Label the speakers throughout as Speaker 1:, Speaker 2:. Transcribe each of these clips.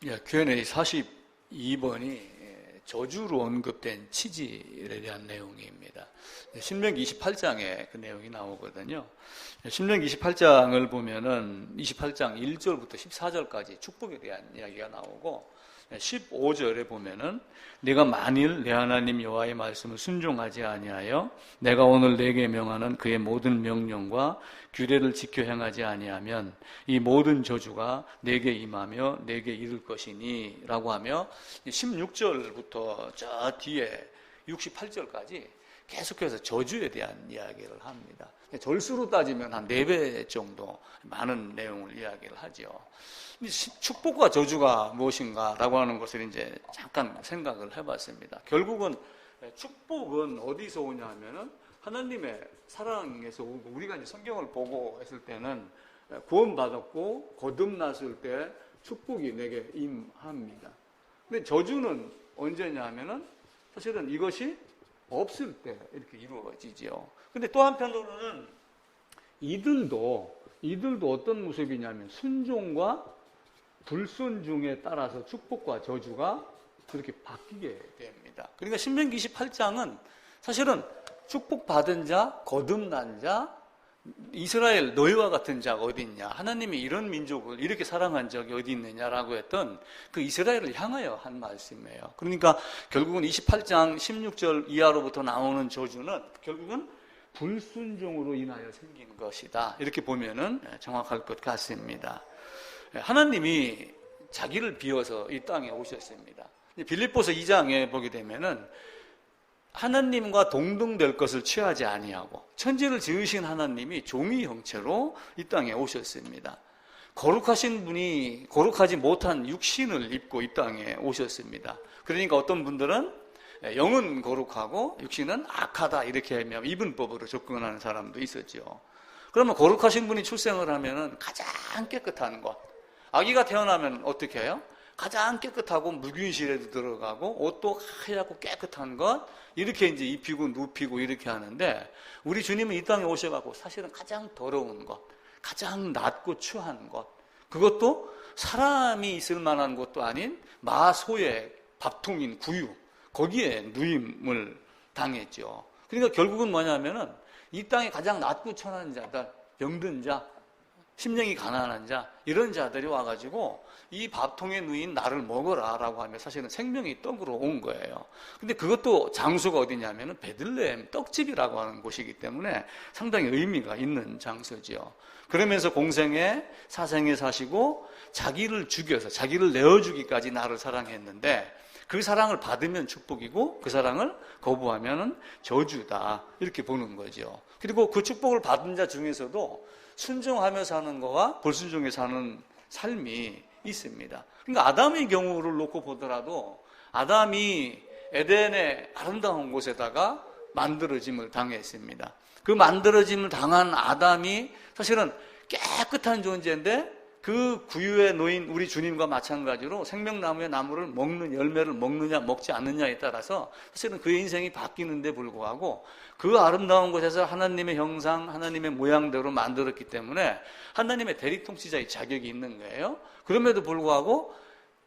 Speaker 1: Q&A 42번이 저주로 언급된 치질에 대한 내용입니다. 신명기 28장에 그 내용이 나오거든요. 신명기 28장을 보면은 28장 1절부터 14절까지 축복에 대한 이야기가 나오고 15절에 보면은 네가 만일 내 하나님 여호와의 말씀을 순종하지 아니하여 내가 오늘 네게 명하는 그의 모든 명령과 규례를 지켜 행하지 아니하면 이 모든 저주가 네게 임하며 네게 이를 것이니 라고 하며 16절부터 저 뒤에 68절까지 계속해서 저주에 대한 이야기를 합니다. 절수로 따지면 한 4배 정도 많은 내용을 이야기를 하죠. 축복과 저주가 무엇인가 라고 하는 것을 이제 잠깐 생각을 해봤습니다. 결국은 축복은 어디서 오냐 하면은 하나님의 사랑에서 오고, 우리가 이제 성경을 보고 했을 때는 구원받았고 거듭났을 때 축복이 내게 임합니다. 근데 저주는 언제냐 하면은 사실은 이것이 없을 때 이렇게 이루어지죠. 근데 또 한편으로는 이들도 어떤 모습이냐면 순종과 불순종에 따라서 축복과 저주가 그렇게 바뀌게 됩니다. 그러니까 신명기 28장은 사실은 축복받은 자, 거듭난 자, 이스라엘 너희와 같은 자가 어디 있냐, 하나님이 이런 민족을 이렇게 사랑한 적이 어디 있느냐라고 했던 그 이스라엘을 향하여 한 말씀이에요. 그러니까 결국은 28장 16절 이하로부터 나오는 저주는 결국은 불순종으로 인하여 생긴 것이다, 이렇게 보면은 정확할 것 같습니다. 하나님이 자기를 비워서 이 땅에 오셨습니다. 빌립보서 2장에 보게 되면은 하나님과 동등될 것을 취하지 아니하고 천지를 지으신 하나님이 종의 형체로 이 땅에 오셨습니다. 거룩하신 분이 거룩하지 못한 육신을 입고 이 땅에 오셨습니다. 그러니까 어떤 분들은 영은 거룩하고 육신은 악하다 이렇게 하며 이분법으로 접근하는 사람도 있었죠. 그러면 거룩하신 분이 출생을 하면은 가장 깨끗한 것, 아기가 태어나면 어떻게 해요? 가장 깨끗하고 묵은실에도 들어가고 옷도 하얗고 깨끗한 것 이렇게 이제 입히고 눕히고 이렇게 하는데, 우리 주님은 이 땅에 오셔가지고 사실은 가장 더러운 것, 가장 낮고 추한 것, 그것도 사람이 있을 만한 것도 아닌 마소의 밥통인 구유, 거기에 누임을 당했죠. 그러니까 결국은 뭐냐면은 이 땅에 가장 낮고 천한 자들, 병든 자, 심령이 가난한 자, 이런 자들이 와가지고 이 밥통에 누인 나를 먹어라 라고 하면 사실은 생명의 떡으로 온 거예요. 근데 그것도 장소가 어디냐면은 베들레헴 떡집이라고 하는 곳이기 때문에 상당히 의미가 있는 장소죠. 그러면서 공생에 사생에 사시고 자기를 죽여서 자기를 내어주기까지 나를 사랑했는데, 그 사랑을 받으면 축복이고 그 사랑을 거부하면 저주다, 이렇게 보는 거죠. 그리고 그 축복을 받은 자 중에서도 순종하며 사는 거와 불순종해 사는 삶이 있습니다. 그러니까 아담의 경우를 놓고 보더라도 아담이 에덴의 아름다운 곳에다가 만들어짐을 당했습니다. 그 만들어짐을 당한 아담이 사실은 깨끗한 존재인데 그 구유에 놓인 우리 주님과 마찬가지로 생명나무의 나무를 먹는 열매를 먹느냐 먹지 않느냐에 따라서 사실은 그의 인생이 바뀌는데 불구하고 그 아름다운 곳에서 하나님의 형상, 하나님의 모양대로 만들었기 때문에 하나님의 대리통치자의 자격이 있는 거예요. 그럼에도 불구하고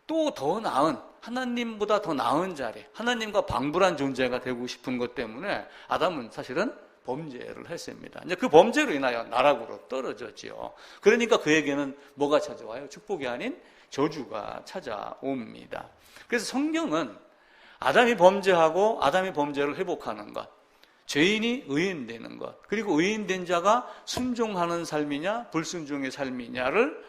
Speaker 1: 또 더 나은, 하나님보다 더 나은 자리, 하나님과 방불한 존재가 되고 싶은 것 때문에 아담은 사실은 범죄를 했습니다. 이제 그 범죄로 인하여 나락으로 떨어졌지요. 그러니까 그에게는 뭐가 찾아와요? 축복이 아닌 저주가 찾아옵니다. 그래서 성경은 아담이 범죄하고 아담이 범죄를 회복하는 것, 죄인이 의인되는 것, 그리고 의인된 자가 순종하는 삶이냐 불순종의 삶이냐를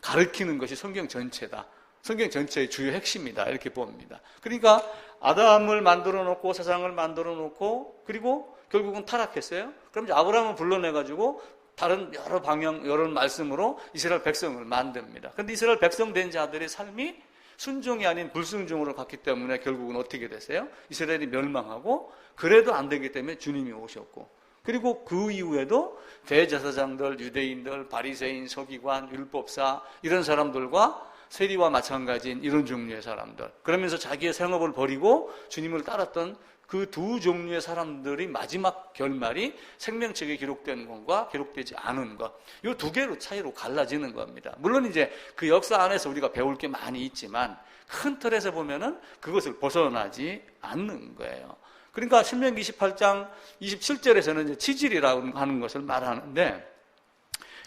Speaker 1: 가르치는 것이 성경 전체다. 성경 전체의 주요 핵심이다, 이렇게 봅니다. 그러니까 아담을 만들어 놓고 세상을 만들어 놓고 그리고 결국은 타락했어요. 그럼 이제 아브라함을 불러내가지고 다른 여러 방향, 여러 말씀으로 이스라엘 백성을 만듭니다. 그런데 이스라엘 백성 된 자들의 삶이 순종이 아닌 불순종으로 갔기 때문에 결국은 어떻게 됐어요? 이스라엘이 멸망하고, 그래도 안 되기 때문에 주님이 오셨고, 그리고 그 이후에도 대제사장들, 유대인들, 바리새인, 서기관, 율법사 이런 사람들과 세리와 마찬가지인 이런 종류의 사람들, 그러면서 자기의 생업을 버리고 주님을 따랐던 그 두 종류의 사람들이 마지막 결말이 생명책에 기록된 것과 기록되지 않은 것, 이 두 개로 차이로 갈라지는 겁니다. 물론 이제 그 역사 안에서 우리가 배울 게 많이 있지만 큰 틀에서 보면은 그것을 벗어나지 않는 거예요. 그러니까 신명기 28장 27절에서는 이제 치질이라고 하는 것을 말하는데,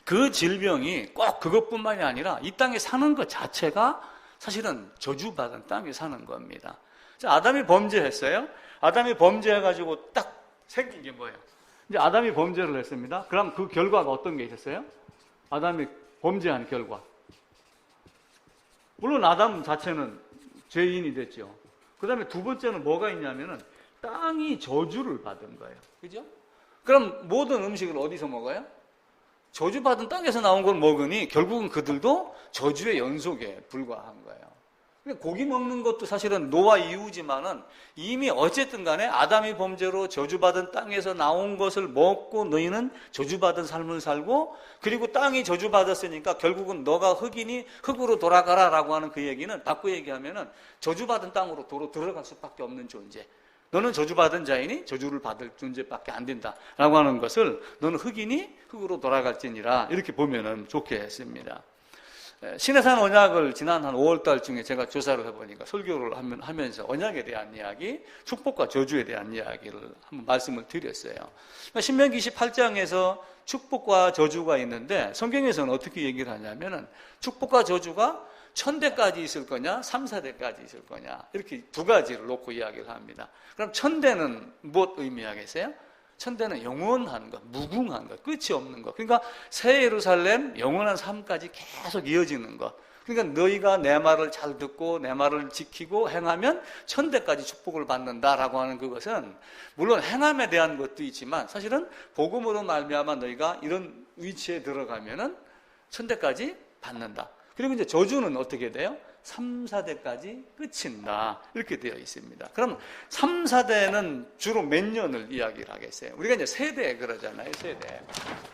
Speaker 1: 그 질병이 꼭 그것뿐만이 아니라 이 땅에 사는 것 자체가 사실은 저주받은 땅에 사는 겁니다. 자, 아담이 범죄했어요. 아담이 범죄해가지고 딱 생긴 게 뭐예요? 이제 아담이 범죄를 했습니다. 그럼 그 결과가 어떤 게 있었어요? 아담이 범죄한 결과. 물론 아담 자체는 죄인이 됐죠. 그 다음에 두 번째는 뭐가 있냐면은 땅이 저주를 받은 거예요. 그죠? 그럼 모든 음식을 어디서 먹어요? 저주받은 땅에서 나온 걸 먹으니 결국은 그들도 저주의 연속에 불과한 거예요. 고기 먹는 것도 사실은 노아 이후지만은 이미 어쨌든 간에 아담이 범죄로 저주받은 땅에서 나온 것을 먹고 너희는 저주받은 삶을 살고, 그리고 땅이 저주받았으니까 결국은 너가 흑이니 흑으로 돌아가라라고 하는 그 얘기는 바꿔 얘기하면은 저주받은 땅으로 도로 들어갈 수밖에 없는 존재. 너는 저주받은 자이니 저주를 받을 존재밖에 안 된다라고 하는 것을 너는 흑이니 흑으로 돌아갈지니라, 이렇게 보면은 좋겠습니다. 신해산 언약을 지난 한 5월달 중에 제가 조사를 해보니까 설교를 하면서 언약에 대한 이야기, 축복과 저주에 대한 이야기를 한번 말씀을 드렸어요. 신명기 28장에서 축복과 저주가 있는데 성경에서는 어떻게 얘기를 하냐면은 축복과 저주가 1000대까지 있을 거냐 3, 4대까지 있을 거냐, 이렇게 두 가지를 놓고 이야기를 합니다. 그럼 1000대는 무엇 의미하겠어요? 1000대는 영원한 것, 무궁한 것, 끝이 없는 것. 그러니까 새 예루살렘 영원한 삶까지 계속 이어지는 것. 그러니까 너희가 내 말을 잘 듣고 내 말을 지키고 행하면 1000대까지 축복을 받는다라고 하는 그것은 물론 행함에 대한 것도 있지만 사실은 복음으로 말미암아 너희가 이런 위치에 들어가면은 1000대까지 받는다. 그리고 이제 저주는 어떻게 돼요? 3, 4대까지 끝인다, 이렇게 되어 있습니다. 그럼 3, 4대는 주로 몇 년을 이야기를 하겠어요? 우리가 이제 세대 그러잖아요. 세대.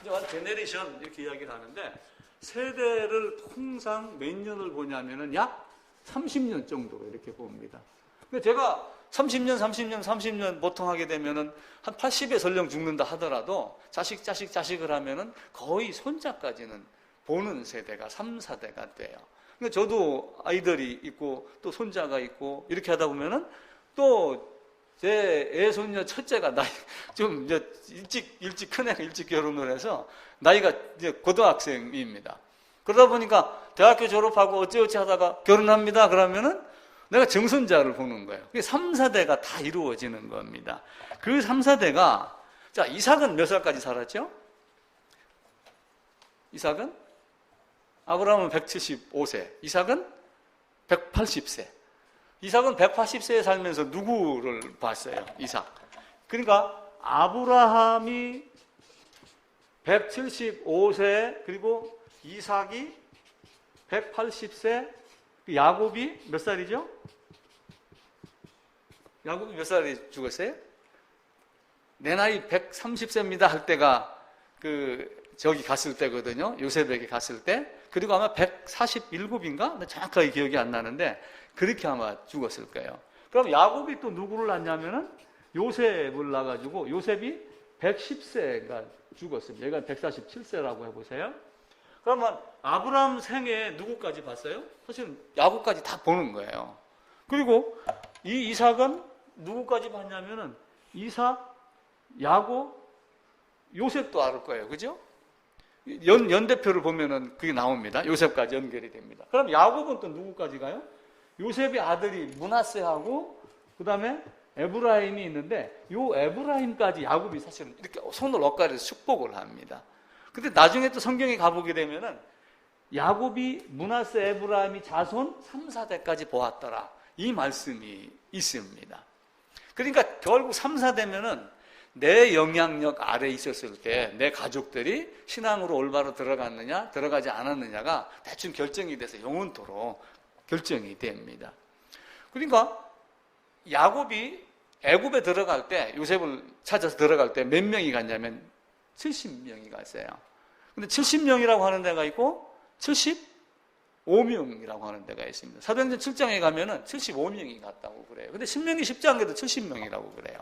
Speaker 1: 이제 제네레이션 이렇게 이야기를 하는데, 세대를 통상 몇 년을 보냐면은 약 30년 정도로 이렇게 봅니다. 근데 제가 30년 보통 하게 되면은 한 80에 설령 죽는다 하더라도 자식을 하면은 거의 손자까지는 보는 세대가 3, 4대가 돼요. 그러니까 저도 아이들이 있고 또 손자가 있고 이렇게 하다 보면은 또 제 애손녀 첫째가 나이 좀 이제 일찍 큰 애가 일찍 결혼을 해서 나이가 이제 고등학생입니다. 그러다 보니까 대학교 졸업하고 어찌어찌 하다가 결혼합니다. 그러면은 내가 정손자를 보는 거예요. 그게 3, 4대가 다 이루어지는 겁니다. 그 3, 4대가, 자, 이삭은 몇 살까지 살았죠? 이삭은? 아브라함은 175세, 이삭은 180세. 이삭은 180세에 살면서 누구를 봤어요? 이삭. 그러니까 아브라함이 175세, 그리고 이삭이 180세, 야곱이 몇 살이죠? 야곱이 몇 살에 죽었어요? 내 나이 130세입니다 할 때가 저기 갔을 때거든요. 요셉에게 갔을 때. 그리고 아마 147인가? 정확하게 기억이 안 나는데 그렇게 아마 죽었을 거예요. 그럼 야곱이 또 누구를 낳냐면은 요셉을 낳아가지고 요셉이 110세가 죽었습니다. 얘가 147세라고 해보세요. 그러면 아브라함 생에 누구까지 봤어요? 사실은 야곱까지 다 보는 거예요. 그리고 이 이삭은 누구까지 봤냐면은 이삭, 야곱, 요셉도 알을 거예요. 그죠? 연대표를 보면은 그게 나옵니다. 요셉까지 연결이 됩니다. 그럼 야곱은 또 누구까지 가요? 요셉의 아들이 므낫세하고 그 다음에 에브라임이 있는데 요 에브라임까지 야곱이 사실은 이렇게 손을 엇가려서 축복을 합니다. 근데 나중에 또 성경에 가보게 되면은 야곱이 므낫세 에브라임이 자손 3, 4대까지 보았더라, 이 말씀이 있습니다. 그러니까 결국 3, 4대면은 내 영향력 아래 있었을 때 내 가족들이 신앙으로 올바로 들어갔느냐 들어가지 않았느냐가 대충 결정이 돼서 영원토록 결정이 됩니다. 그러니까 야곱이 애굽에 들어갈 때, 요셉을 찾아서 들어갈 때 몇 명이 갔냐면 70명이 갔어요. 근데 70명이라고 하는 데가 있고 70 75명이라고 하는 데가 있습니다. 사도행전 7장에 가면은 75명이 갔다고 그래요. 근데 신명기 10장에도 70명이라고 그래요.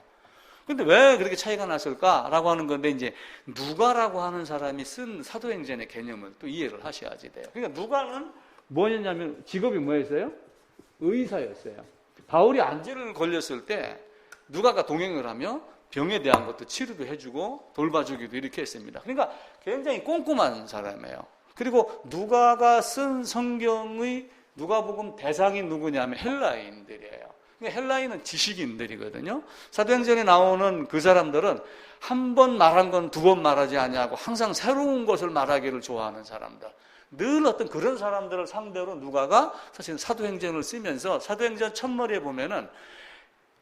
Speaker 1: 근데 왜 그렇게 차이가 났을까라고 하는 건데, 이제 누가라고 하는 사람이 쓴 사도행전의 개념을 또 이해를 하셔야지 돼요. 그러니까 누가는 뭐였냐면 직업이 뭐였어요? 의사였어요. 바울이 안제를 걸렸을 때 누가가 동행을 하며 병에 대한 것도 치료도 해주고 돌봐주기도 이렇게 했습니다. 그러니까 굉장히 꼼꼼한 사람이에요. 그리고 누가가 쓴 성경의 누가복음 대상이 누구냐면 헬라인들이에요. 그러니까 헬라인은 지식인들이거든요. 사도행전에 나오는 그 사람들은 한 번 말한 건 두 번 말하지 아니하고 항상 새로운 것을 말하기를 좋아하는 사람들. 늘 어떤 그런 사람들을 상대로 누가가 사실 사도행전을 쓰면서 사도행전 첫머리에 보면은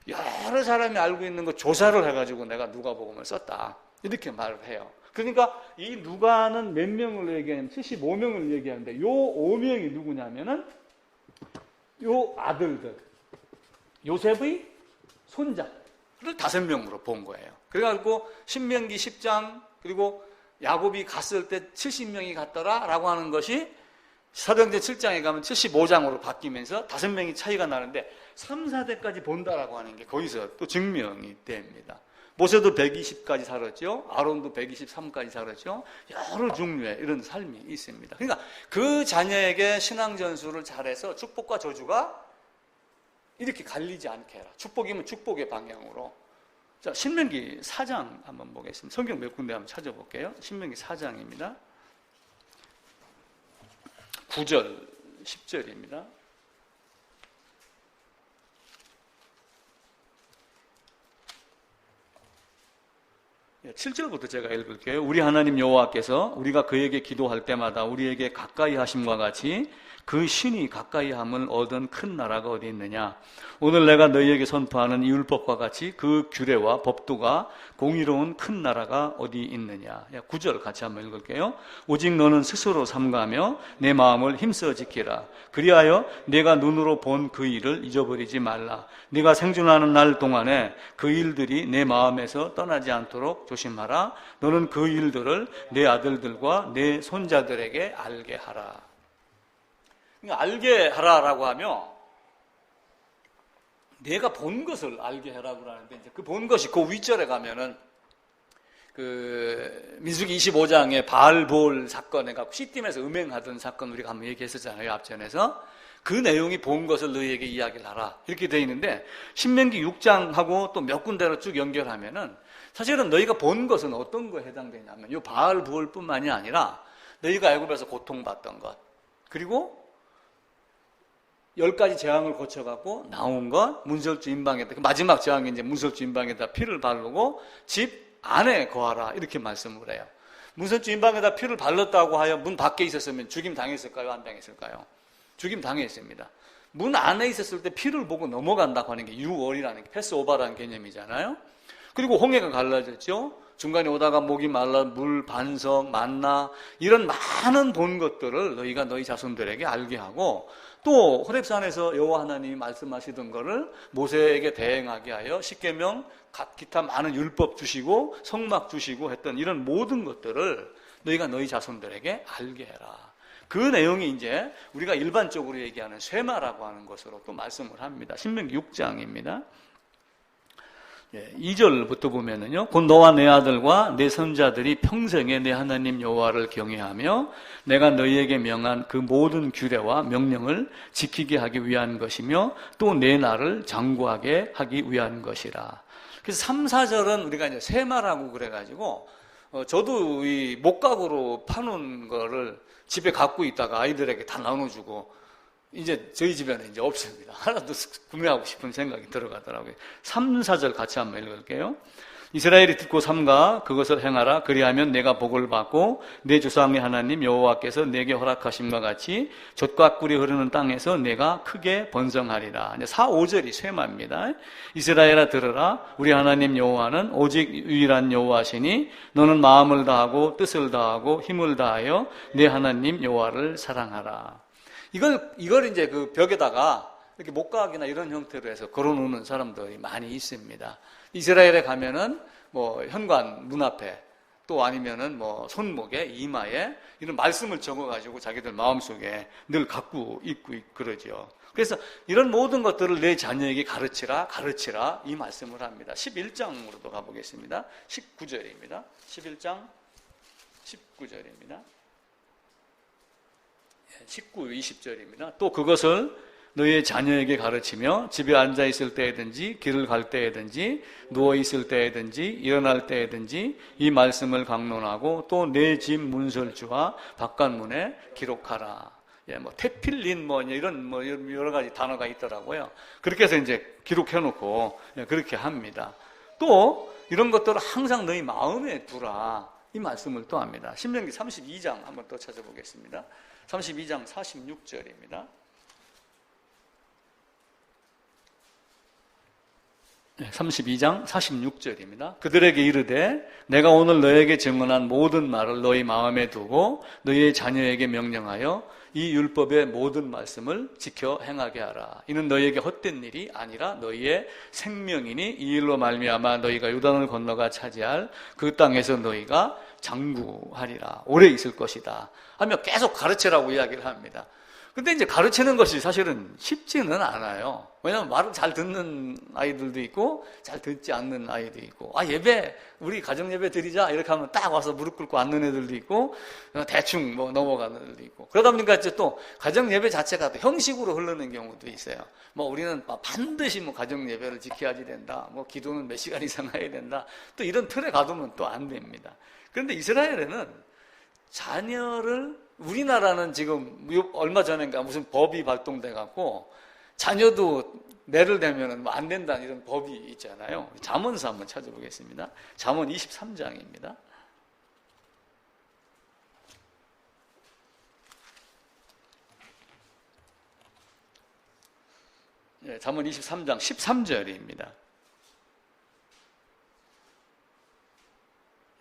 Speaker 1: 여러 사람이 알고 있는 거 조사를 해가지고 내가 누가복음을 썼다. 이렇게 말을 해요. 그러니까 이 누가는 몇 명을 얘기하냐면 75명을 얘기하는데 요 5명이 누구냐면은 요 아들들. 요셉의 손자를 5명으로 본 거예요. 그래가지고 신명기 10장 그리고 야곱이 갔을 때 70명이 갔더라라고 하는 것이 사도행전 7장에 가면 75장으로 바뀌면서 5명이 차이가 나는데 3, 4대까지 본다라고 하는 게 거기서 또 증명이 됩니다. 모세도 120까지 살았죠. 아론도 123까지 살았죠. 여러 종류의 이런 삶이 있습니다. 그러니까 그 자녀에게 신앙전수를 잘해서 축복과 저주가 이렇게 갈리지 않게 해라. 축복이면 축복의 방향으로. 자, 신명기 4장 한번 보겠습니다. 성경 몇 군데 한번 찾아볼게요. 신명기 4장입니다. 9절, 10절입니다. 7절부터 제가 읽을게요. 우리 하나님 여호와께서 우리가 그에게 기도할 때마다 우리에게 가까이 하심과 같이 그 신이 가까이 함을 얻은 큰 나라가 어디 있느냐. 오늘 내가 너희에게 선포하는 이 율법과 같이 그 규례와 법도가 공의로운 큰 나라가 어디 있느냐. 9절 같이 한번 읽을게요. 오직 너는 스스로 삼가며 내 마음을 힘써 지키라. 그리하여 내가 눈으로 본 그 일을 잊어버리지 말라. 네가 생존하는 날 동안에 그 일들이 내 마음에서 떠나지 않도록 조심하라. 너는 그 일들을 내 아들들과 내 손자들에게 알게 하라. 그러니까 알게 하라라고 하면 내가 본 것을 알게 하라고 하는데, 이제 그 본 것이 그 윗절에 가면은 그 민수기 25장의 바알볼 사건에 갖고 시딤에서 음행하던 사건 우리가 한번 얘기했었잖아요, 앞전에서. 그 내용이 본 것을 너희에게 이야기를 하라 이렇게 되어 있는데, 신명기 6장하고 또 몇 군데로 쭉 연결하면은 사실은 너희가 본 것은 어떤 거에 해당되냐면 이 바알볼뿐만이 아니라 너희가 애굽에서 고통받던 것, 그리고 10가지 재앙을 거쳐갖고 나온 것, 문설주 임방에다, 그 마지막 재앙이 이제 문설주 임방에다 피를 바르고 집 안에 거하라 이렇게 말씀을 해요. 문설주 임방에다 피를 발랐다고 하여 문 밖에 있었으면 죽임 당했을까요? 안 당했을까요? 죽임 당했습니다. 문 안에 있었을 때 피를 보고 넘어간다고 하는 게 유월이라는 게 패스오버라는 개념이잖아요. 그리고 홍해가 갈라졌죠. 중간에 오다가 목이 말라 물, 반석, 만나 이런 많은 본 것들을 너희가 너희 자손들에게 알게 하고, 또 호렙산에서 여호와 하나님이 말씀하시던 거를 모세에게 대행하게 하여 십계명, 기타 많은 율법 주시고 성막 주시고 했던 이런 모든 것들을 너희가 너희 자손들에게 알게 해라. 그 내용이 이제 우리가 일반적으로 얘기하는 쇠마라고 하는 것으로 또 말씀을 합니다. 신명기 6장입니다. 2절부터 보면은요, 곧 너와 내 아들과 내 손자들이 평생에 내 하나님 여호와를 경외하며 내가 너희에게 명한 그 모든 규례와 명령을 지키게 하기 위한 것이며 또 내 날을 장구하게 하기 위한 것이라. 그래서 3, 4절은 우리가 이제 세마라고 그래가지고, 저도 이 목각으로 파는 거를 집에 갖고 있다가 아이들에게 다 나눠주고, 이제 저희 집에는 이제 없습니다. 하나도 구매하고 싶은 생각이 들어가더라고요. 3, 4절 같이 한번 읽을게요. 이스라엘이 듣고 삼가 그것을 행하라. 그리하면 내가 복을 받고 내 조상의 하나님 여호와께서 내게 허락하심과 같이 젖과 꿀이 흐르는 땅에서 내가 크게 번성하리라. 이제 4, 5절이 쇠마입니다. 이스라엘아 들으라. 우리 하나님 여호와는 오직 유일한 여호와시니 너는 마음을 다하고 뜻을 다하고 힘을 다하여 내 하나님 여호와를 사랑하라. 이걸 이제 그 벽에다가 이렇게 목각이나 이런 형태로 해서 걸어놓는 사람들이 많이 있습니다. 이스라엘에 가면은 뭐 현관 문 앞에 또 아니면은 뭐 손목에, 이마에 이런 말씀을 적어가지고 자기들 마음속에 늘 갖고 있고 그러죠. 그래서 이런 모든 것들을 내 자녀에게 가르치라 이 말씀을 합니다. 11장으로도 가보겠습니다. 19절입니다. 11장 19절입니다. 19, 20절입니다. 또 그것을 너희의 자녀에게 가르치며 집에 앉아 있을 때에든지 길을 갈 때에든지 누워 있을 때에든지 일어날 때에든지 이 말씀을 강론하고 또 내 집 문설주와 바깥문에 기록하라. 뭐 테필린 이런 여러 가지 단어가 있더라고요. 그렇게 해서 이제 기록해 놓고 그렇게 합니다. 또 이런 것들을 항상 너희 마음에 두라. 이 말씀을 또 합니다. 신명기 32장 한번 또 찾아보겠습니다. 32장 46절입니다. 32장 46절입니다. 그들에게 이르되 내가 오늘 너에게 증언한 모든 말을 너희 마음에 두고 너희의 자녀에게 명령하여 이 율법의 모든 말씀을 지켜 행하게 하라. 이는 너희에게 헛된 일이 아니라 너희의 생명이니 이 일로 말미암아 너희가 요단을 건너가 차지할 그 땅에서 너희가 장구하리라. 오래 있을 것이다 하며 계속 가르치라고 이야기를 합니다. 근데 이제 가르치는 것이 사실은 쉽지는 않아요. 왜냐하면 말을 잘 듣는 아이들도 있고 잘 듣지 않는 아이도 있고, 예배 우리 가정 예배 드리자 이렇게 하면 딱 와서 무릎 꿇고 앉는 애들도 있고 대충 넘어가는 애들도 있고, 그러다 보니까 이제 또 가정 예배 자체가 또 형식으로 흐르는 경우도 있어요. 우리는 반드시 가정 예배를 지켜야지 된다. 기도는 몇 시간 이상 해야 된다. 또 이런 틀에 가두면 또 안 됩니다. 그런데 이스라엘에는 자녀를, 우리나라는 지금 얼마 전인가 무슨 법이 발동돼 갖고 자녀도 내를 대면은 안 된다는 이런 법이 있잖아요. 잠언서 한번 찾아보겠습니다. 잠언 23장입니다. 잠언 23장 13절입니다.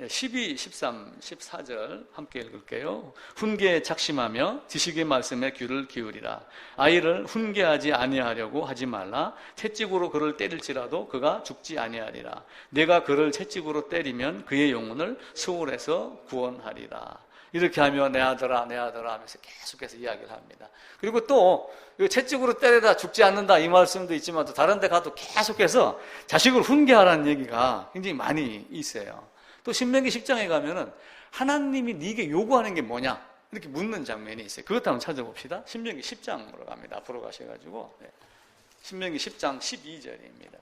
Speaker 1: 12, 13, 14절 함께 읽을게요. 훈계에 착심하며 지식의 말씀에 귀를 기울이라. 아이를 훈계하지 아니하려고 하지 말라. 채찍으로 그를 때릴지라도 그가 죽지 아니하리라. 내가 그를 채찍으로 때리면 그의 영혼을 수월에서 구원하리라. 이렇게 하며 내 아들아 내 아들아 하면서 계속해서 이야기를 합니다. 그리고 또 채찍으로 때려라 죽지 않는다 이 말씀도 있지만 또 다른 데 가도 계속해서 자식을 훈계하라는 얘기가 굉장히 많이 있어요. 또 신명기 10장에 가면은 하나님이 네게 요구하는 게 뭐냐 이렇게 묻는 장면이 있어요. 그것도 한번 찾아봅시다. 신명기 10장으로 갑니다. 앞으로 가셔가지고 신명기 10장 12절입니다.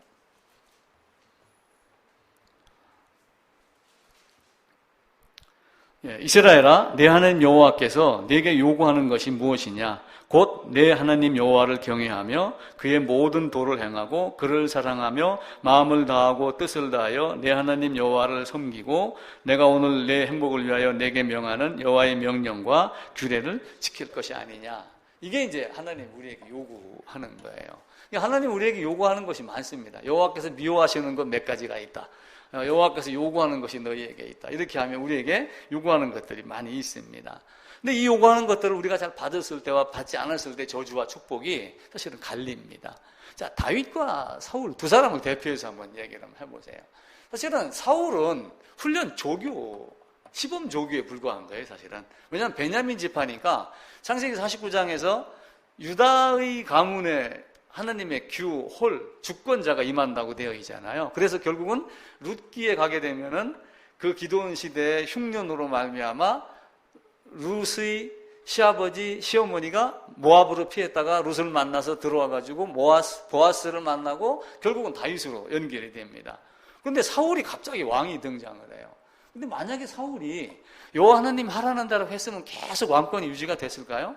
Speaker 1: 이스라엘아 내 하나님 여호와께서 네게 요구하는 것이 무엇이냐? 곧 내 하나님 여호와를 경외하며 그의 모든 도를 행하고 그를 사랑하며 마음을 다하고 뜻을 다하여 내 하나님 여호와를 섬기고 내가 오늘 내 행복을 위하여 내게 명하는 여호와의 명령과 규례를 지킬 것이 아니냐. 이게 이제 하나님 우리에게 요구하는 거예요. 하나님 우리에게 요구하는 것이 많습니다. 여호와께서 미워하시는 것 몇 가지가 있다. 여호와께서 요구하는 것이 너희에게 있다. 이렇게 하면 우리에게 요구하는 것들이 많이 있습니다. 근데 이 요구하는 것들을 우리가 잘 받았을 때와 받지 않았을 때 저주와 축복이 사실은 갈립니다. 자, 다윗과 사울 두 사람을 대표해서 한번 얘기를 한번 해보세요. 사실은 사울은 훈련 조교, 시범 조교에 불과한 거예요, 사실은. 왜냐하면 베냐민 지파니까 창세기 49장에서 유다의 가문에 하나님의 규, 홀, 주권자가 임한다고 되어 있잖아요. 그래서 결국은 룻기에 가게 되면은 그 기드온 시대의 흉년으로 말미암아 룻의 시아버지, 시어머니가 모압으로 피했다가 룻을 만나서 들어와가지고 보아스를 만나고 결국은 다윗으로 연결이 됩니다. 그런데 사울이 갑자기 왕이 등장을 해요. 근데 만약에 사울이 여호와 하나님 하라는 대로 했으면 계속 왕권이 유지가 됐을까요?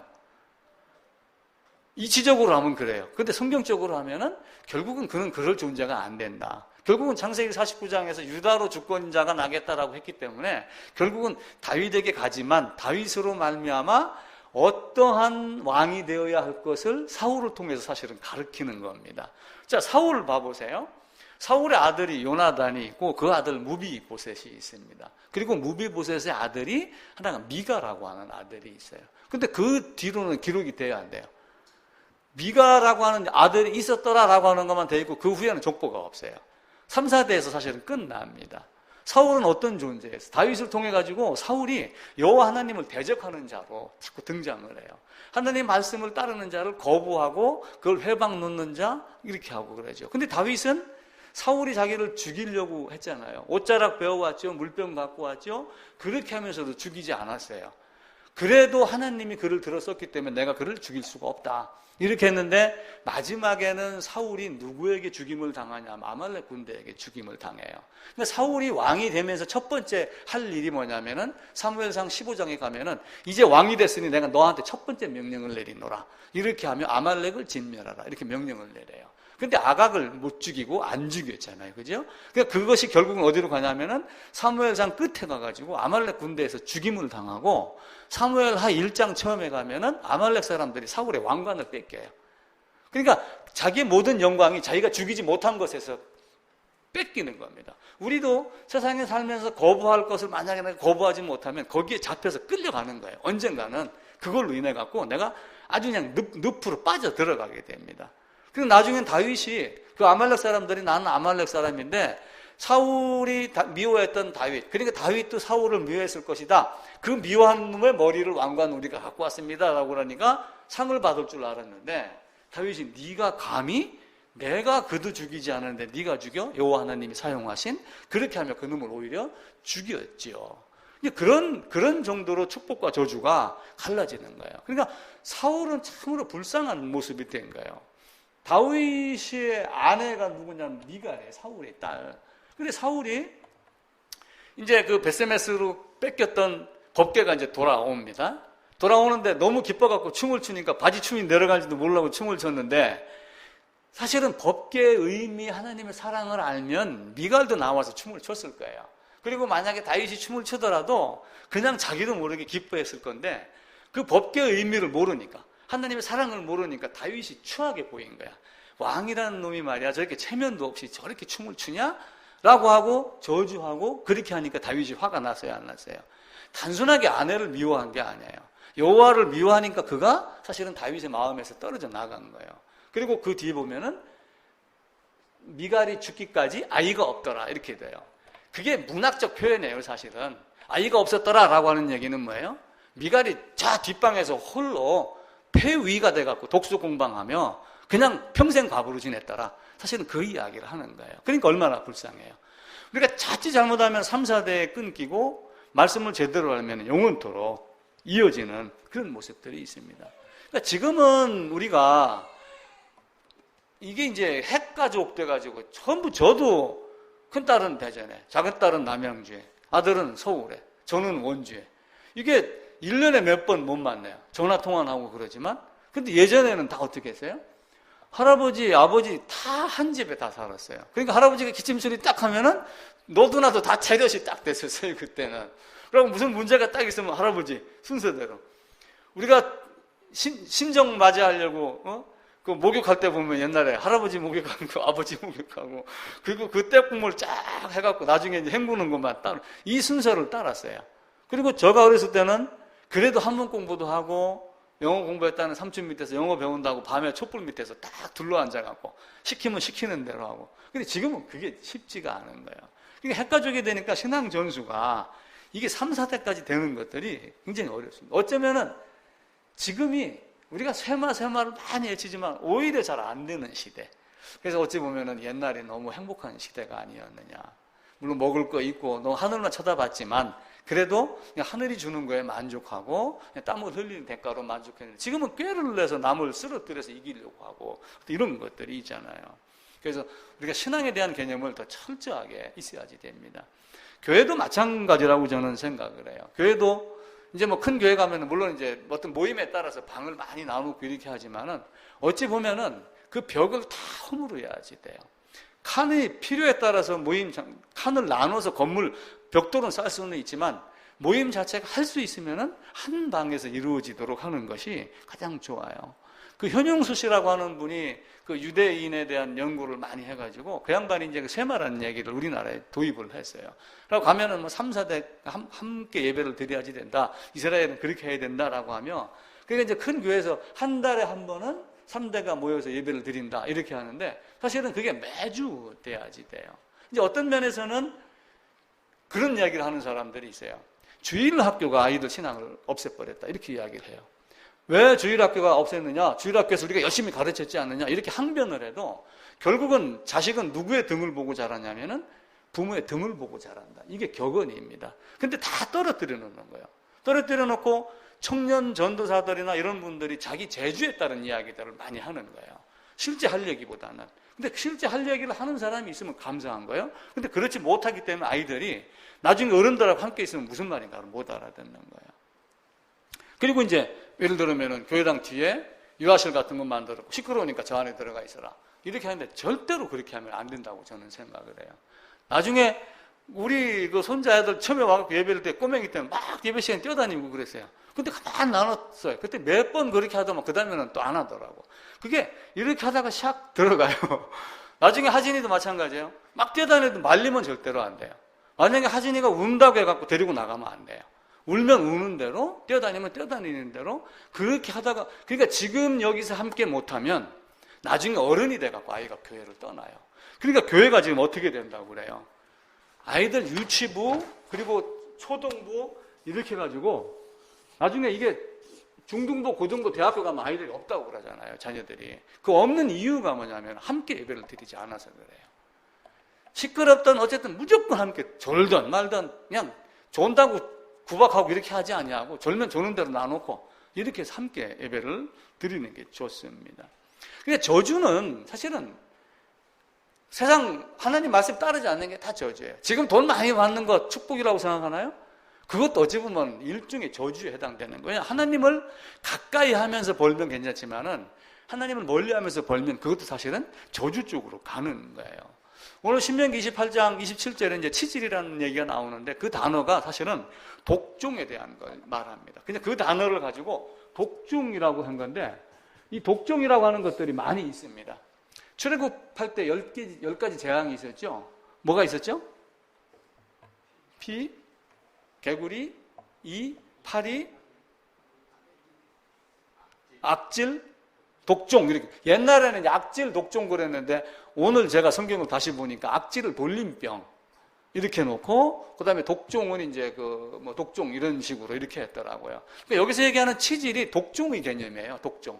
Speaker 1: 이치적으로 하면 그래요. 근데 성경적으로 하면은 결국은 그는 그럴 존재가 안 된다. 결국은 창세기 49장에서 유다로 주권자가 나겠다라고 했기 때문에 결국은 다윗에게 가지만 다윗으로 말미암아 어떠한 왕이 되어야 할 것을 사울을 통해서 사실은 가르치는 겁니다. 자, 사울을 봐보세요. 사울의 아들이 요나단이 있고 그 아들 무비보셋이 있습니다. 그리고 무비보셋의 아들이 하나가 미가라고 하는 아들이 있어요. 근데 그 뒤로는 기록이 돼야 안 돼요. 미가라고 하는 아들이 있었더라라고 하는 것만 돼 있고 그 후에는 족보가 없어요. 3, 4대에서 사실은 끝납니다. 사울은 어떤 존재였어요? 다윗을 통해 가지고 사울이 여호와 하나님을 대적하는 자로 자꾸 등장을 해요. 하나님 말씀을 따르는 자를 거부하고 그걸 회방 놓는 자 이렇게 하고 그러죠. 근데 다윗은 사울이 자기를 죽이려고 했잖아요. 옷자락 베어왔죠. 물병 갖고 왔죠. 그렇게 하면서도 죽이지 않았어요. 그래도 하나님이 그를 들었었기 때문에 내가 그를 죽일 수가 없다. 이렇게 했는데 마지막에는 사울이 누구에게 죽임을 당하냐면 아말렉 군대에게 죽임을 당해요. 그러니까 사울이 왕이 되면서 첫 번째 할 일이 뭐냐면은 사무엘상 15장에 가면은 이제 왕이 됐으니 내가 너한테 첫 번째 명령을 내리노라. 이렇게 하면 아말렉을 진멸하라. 이렇게 명령을 내려요. 근데 아각을 못 죽이고 안 죽였잖아요. 그죠? 그러니까 그것이 결국은 어디로 가냐면은 사무엘상 끝에 가가지고 아말렉 군대에서 죽임을 당하고 사무엘하 1장 처음에 가면은 아말렉 사람들이 사울의 왕관을 뺏겨요. 그러니까 자기의 모든 영광이 자기가 죽이지 못한 것에서 뺏기는 겁니다. 우리도 세상에 살면서 거부할 것을 만약에 내가 거부하지 못하면 거기에 잡혀서 끌려가는 거예요. 언젠가는 그걸로 인해 갖고 내가 아주 그냥 늪으로 빠져 들어가게 됩니다. 그리고 나중엔 다윗이 그 아말렉 사람들이 나는 아말렉 사람인데 사울이 미워했던 다윗, 그러니까 다윗도 사울을 미워했을 것이다. 그 미워한 놈의 머리를 왕관 우리가 갖고 왔습니다 라고 그러니까 상을 받을 줄 알았는데 다윗이 네가 감히 내가 그도 죽이지 않았는데 네가 죽여? 여호와 하나님이 사용하신 그렇게 하며 그 놈을 오히려 죽였지요. 그런 정도로 축복과 저주가 갈라지는 거예요. 그러니까 사울은 참으로 불쌍한 모습이 된 거예요. 다윗의 아내가 누구냐면 미갈이에요. 사울의 딸. 근데 사울이 이제 그 베세메스로 뺏겼던 법궤가 이제 돌아옵니다. 돌아오는데 너무 기뻐갖고 춤을 추니까 바지 춤이 내려갈지도 모르고 춤을 췄는데 사실은 법궤의 의미 하나님의 사랑을 알면 미갈도 나와서 춤을 췄을 거예요. 그리고 만약에 다윗이 춤을 추더라도 그냥 자기도 모르게 기뻐했을 건데 그 법궤의 의미를 모르니까 하나님의 사랑을 모르니까 다윗이 추하게 보인 거야. 왕이라는 놈이 말이야 저렇게 체면도 없이 저렇게 춤을 추냐? 라고 하고 저주하고 그렇게 하니까 다윗이 화가 났어요, 안 났어요? 단순하게 아내를 미워한 게 아니에요. 여호와를 미워하니까 그가 사실은 다윗의 마음에서 떨어져 나간 거예요. 그리고 그 뒤에 보면은 미갈이 죽기까지 아이가 없더라 이렇게 돼요. 그게 문학적 표현이에요. 사실은 아이가 없었더라 라고 하는 얘기는 뭐예요? 미갈이 저 뒷방에서 홀로 폐위가 돼갖고 독수 공방하며 그냥 평생 과부로 지냈더라. 사실은 그 이야기를 하는 거예요. 그러니까 얼마나 불쌍해요. 우리가 자칫 잘못하면 3, 4대에 끊기고 말씀을 제대로 알면 영원토록 이어지는 그런 모습들이 있습니다. 그러니까 지금은 우리가 이게 이제 핵가족 돼가지고 전부 저도 큰딸은 대전에, 작은 딸은 남양주에, 아들은 서울에, 저는 원주에. 이게 1년에 몇 번 못 만나요. 전화 통화는 하고 그러지만. 근데 예전에는 다 어떻게 했어요? 할아버지, 아버지 다 한 집에 다 살았어요. 그러니까 할아버지가 기침소리 딱 하면은 너도 나도 다 차렷이 딱 됐었어요, 그때는. 그리고 무슨 문제가 딱 있으면 할아버지 순서대로. 우리가 신정 맞이하려고, 그 목욕할 때 보면 옛날에 할아버지 목욕하고 아버지 목욕하고 그리고 그때 꿈을 쫙 해갖고 나중에 이제 헹구는 것만 따로 이 순서를 따랐어요. 그리고 제가 어렸을 때는 그래도 한문 공부도 하고 영어 공부했다는 삼촌 밑에서 영어 배운다고 밤에 촛불 밑에서 딱 둘러앉아갖고 시키면 시키는 대로 하고. 근데 지금은 그게 쉽지가 않은 거예요. 그러니까 핵가족이 되니까 신앙 전수가 이게 3, 4대까지 되는 것들이 굉장히 어렵습니다. 어쩌면은 지금이 우리가 쇠마를 많이 외치지만 오히려 잘 안 되는 시대. 그래서 어찌 보면은 옛날에 너무 행복한 시대가 아니었느냐. 물론 먹을 거 있고 너 하늘만 쳐다봤지만 그래도 그냥 하늘이 주는 거에 만족하고 그냥 땀을 흘리는 대가로 만족했는데 지금은 꾀를 내서 남을 쓰러뜨려서 이기려고 하고 이런 것들이 있잖아요. 그래서 우리가 신앙에 대한 개념을 더 철저하게 있어야지 됩니다. 교회도 마찬가지라고 저는 생각을 해요. 교회도 이제 뭐 큰 교회 가면은 물론 이제 어떤 모임에 따라서 방을 많이 나누고 이렇게 하지만은 어찌 보면은 그 벽을 다 허물어야지 돼요. 칸이 필요에 따라서 칸을 나눠서 건물 벽돌은 쌓을 수는 있지만 모임 자체가 할 수 있으면은 한 방에서 이루어지도록 하는 것이 가장 좋아요. 그 현용수 씨라고 하는 분이 그 유대인에 대한 연구를 많이 해가지고 그 양반이 이제 그 세마라는 얘기를 우리나라에 도입을 했어요. 그리고 가면은 뭐 3, 4대 함께 예배를 드려야지 된다. 이스라엘은 그렇게 해야 된다라고 하며 그러니까 이제 큰 교회에서 한 달에 한 번은 3대가 모여서 예배를 드린다. 이렇게 하는데 사실은 그게 매주 돼야지 돼요. 이제 어떤 면에서는 그런 이야기를 하는 사람들이 있어요. 주일학교가 아이들 신앙을 없애버렸다 이렇게 이야기를 해요. 왜 주일학교가 없앴느냐? 주일학교에서 우리가 열심히 가르쳤지 않느냐? 이렇게 항변을 해도 결국은 자식은 누구의 등을 보고 자라냐면은 부모의 등을 보고 자란다. 이게 격언입니다. 근데 다 떨어뜨려 놓는 거예요. 떨어뜨려 놓고 청년 전도사들이나 이런 분들이 자기 재주에 따른 이야기들을 많이 하는 거예요. 실제 할 얘기보다는. 근데 실제 할 얘기를 하는 사람이 있으면 감사한 거예요. 근데 그렇지 못하기 때문에 아이들이 나중에 어른들하고 함께 있으면 무슨 말인가를 못 알아듣는 거예요. 그리고 이제 예를 들면은 교회당 뒤에 유아실 같은 거 만들었고 시끄러우니까 저 안에 들어가 있어라. 이렇게 하는데 절대로 그렇게 하면 안 된다고 저는 생각을 해요. 나중에 우리 그 손자애들 처음에 와서 예배를 때 꼬맹이 때문에 막 예배 시간에 뛰어다니고 그랬어요. 근데 가만 나눴어요. 그때 몇 번 그렇게 하더만 그 다음에는 또 안 하더라고. 그게 이렇게 하다가 샥 들어가요. 나중에 하진이도 마찬가지예요. 막 뛰어다니도 말리면 절대로 안 돼요. 만약에 하진이가 운다고 해갖고 데리고 나가면 안 돼요. 울면 우는 대로, 뛰어다니면 뛰어다니는 대로 그렇게 하다가, 그러니까 지금 여기서 함께 못하면 나중에 어른이 돼갖고 아이가 교회를 떠나요. 그러니까 교회가 지금 어떻게 된다고 그래요? 아이들 유치부, 그리고 초등부, 이렇게 해가지고 나중에 이게 중등부, 고등부, 대학교 가면 아이들이 없다고 그러잖아요, 자녀들이. 그 없는 이유가 뭐냐면 함께 예배를 드리지 않아서 그래요. 시끄럽던 어쨌든 무조건 함께 졸던 말던 그냥 존다고 구박하고 이렇게 하지 아니하고 졸면 조는 대로 놔놓고 이렇게 해서 함께 예배를 드리는 게 좋습니다. 근데 저주는 사실은 세상 하나님 말씀 따르지 않는 게 다 저주예요. 지금 돈 많이 받는 거 축복이라고 생각하나요? 그것도 어찌 보면 일종의 저주에 해당되는 거예요. 하나님을 가까이 하면서 벌면 괜찮지만은 하나님을 멀리 하면서 벌면 그것도 사실은 저주 쪽으로 가는 거예요. 오늘 신명기 28장 27절에 이제 치질이라는 얘기가 나오는데 그 단어가 사실은 독종에 대한 걸 말합니다. 그냥 그 단어를 가지고 독종이라고 한 건데 이 독종이라고 하는 것들이 많이 있습니다. 출애굽할 때 10가지 재앙이 있었죠. 뭐가 있었죠? 피, 개구리, 이, 파리, 악질, 독종 이렇게. 옛날에는 악질, 독종 그랬는데 오늘 제가 성경을 다시 보니까 악질을 돌림병 이렇게 놓고 그다음에 독종은 이제 그 뭐 독종 이런 식으로 이렇게 했더라고요. 그러니까 여기서 얘기하는 치질이 독종의 개념이에요. 독종.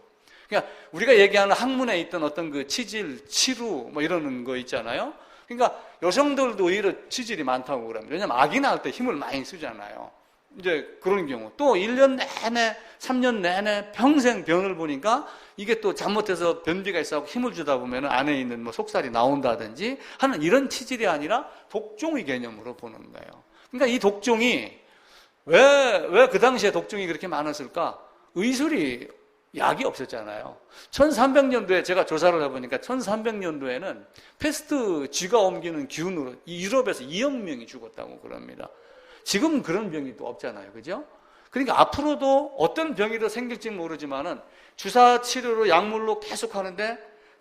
Speaker 1: 그러니까 우리가 얘기하는 학문에 있던 어떤 그 치질, 치루 뭐 이러는 거 있잖아요. 그러니까 여성들도 오히려 치질이 많다고 그럽니다. 왜냐면 아기 낳을 때 힘을 많이 쓰잖아요. 이제 그런 경우 또 1년 내내 3년 내내 평생 병을 보니까 이게 또 잘못해서 변비가 있어서 힘을 주다 보면 안에 있는 뭐 속살이 나온다든지 하는 이런 치질이 아니라 독종의 개념으로 보는 거예요. 그러니까 이 독종이 왜 그 당시에 독종이 그렇게 많았을까? 의술이 약이 없었잖아요. 1300년도에 제가 조사를 해보니까 1300년도에는 패스트 쥐가 옮기는 기운으로 이 유럽에서 2억 명이 죽었다고 그럽니다. 지금은 그런 병이 또 없잖아요. 그죠? 그러니까 앞으로도 어떤 병이 더 생길지 모르지만은 주사 치료로 약물로 계속 하는데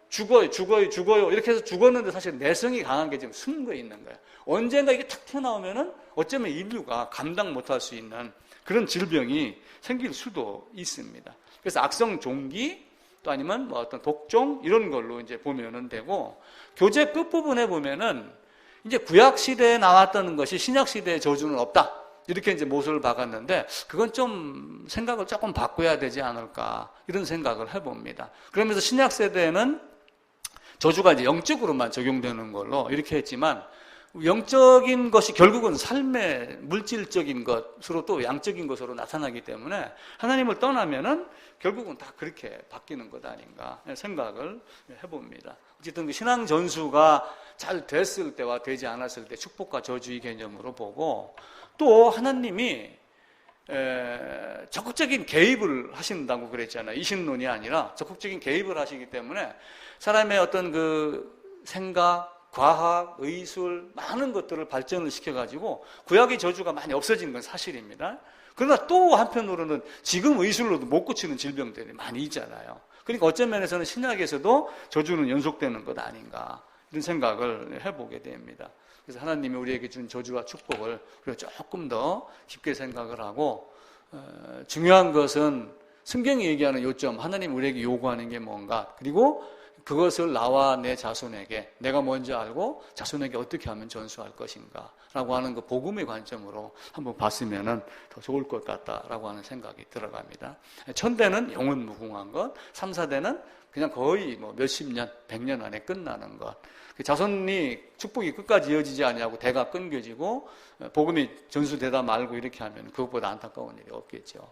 Speaker 1: 죽어요 이렇게 해서 죽었는데 사실 내성이 강한 게 지금 숨겨 있는 거예요. 언젠가 이게 탁 튀어나오면은 어쩌면 인류가 감당 못할 수 있는 그런 질병이 생길 수도 있습니다. 그래서 악성 종기 또 아니면 뭐 어떤 독종 이런 걸로 이제 보면은 되고 교재 끝부분에 보면은 이제 구약 시대에 나왔던 것이 신약 시대의 저주는 없다. 이렇게 이제 못을 박았는데 그건 좀 생각을 조금 바꿔야 되지 않을까 이런 생각을 해봅니다. 그러면서 신약 세대에는 저주가 이제 영적으로만 적용되는 걸로 이렇게 했지만 영적인 것이 결국은 삶의 물질적인 것으로 또 양적인 것으로 나타나기 때문에 하나님을 떠나면은 결국은 다 그렇게 바뀌는 것 아닌가 생각을 해봅니다. 어쨌든 그 신앙 전수가 잘 됐을 때와 되지 않았을 때 축복과 저주의 개념으로 보고 또 하나님이 적극적인 개입을 하신다고 그랬잖아요. 이신론이 아니라 적극적인 개입을 하시기 때문에 사람의 어떤 그 생각, 과학, 의술 많은 것들을 발전을 시켜가지고 구약의 저주가 많이 없어진 건 사실입니다. 그러나 또 한편으로는 지금 의술로도 못 고치는 질병들이 많이 있잖아요. 그러니까 어떤 면에서는 신약에서도 저주는 연속되는 것 아닌가 이런 생각을 해보게 됩니다. 그래서 하나님이 우리에게 준 저주와 축복을 우리가 조금 더 깊게 생각을 하고 중요한 것은 성경이 얘기하는 요점, 하나님 우리에게 요구하는 게 뭔가, 그리고 그것을 나와 내 자손에게 내가 먼저 알고 자손에게 어떻게 하면 전수할 것인가 라고 하는 그 복음의 관점으로 한번 봤으면 더 좋을 것 같다라고 하는 생각이 들어갑니다. 1000대는 영원 무궁한 것, 3, 4대는 그냥 거의 뭐 몇십 년, 100년 안에 끝나는 것. 자손이 축복이 끝까지 이어지지 않냐고 대가 끊겨지고 복음이 전수되다 말고 이렇게 하면 그것보다 안타까운 일이 없겠죠.